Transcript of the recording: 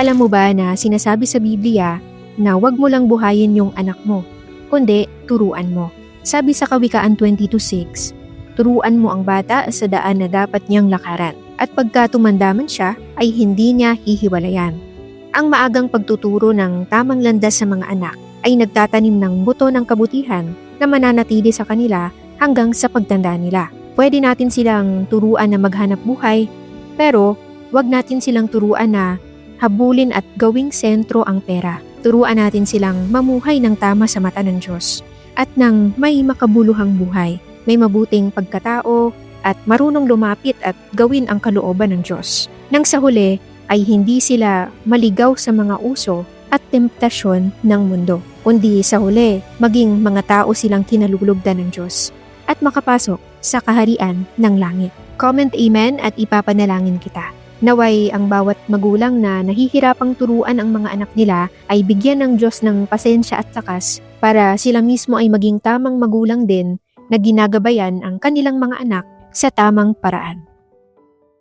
Alam mo ba na sinasabi sa Biblia na huwag mo lang buhayin yung anak mo, kundi turuan mo. Sabi sa Kawikaan 22:6, turuan mo ang bata sa daan na dapat niyang lakaran, at pagka tumandaman siya ay hindi niya hihiwalayan. Ang maagang pagtuturo ng tamang landas sa mga anak ay nagtatanim ng buto ng kabutihan na mananatili sa kanila hanggang sa pagtanda nila. Pwede natin silang turuan na maghanap buhay, pero wag natin silang turuan na habulin at gawing sentro ang pera. Turuan natin silang mamuhay ng tama sa mata ng Diyos at ng may makabuluhang buhay, may mabuting pagkatao at marunong lumapit at gawin ang kalooban ng Diyos. Nang sa huli ay hindi sila maligaw sa mga uso at temptasyon ng mundo, kundi sa huli maging mga tao silang kinalulugdan ng Diyos at makapasok sa kaharian ng langit. Comment amen at ipapanalangin kita. Naway ang bawat magulang na nahihirapang turuan ang mga anak nila ay bigyan ng Diyos ng pasensya at lakas para sila mismo ay maging tamang magulang din na ginagabayan ang kanilang mga anak sa tamang paraan.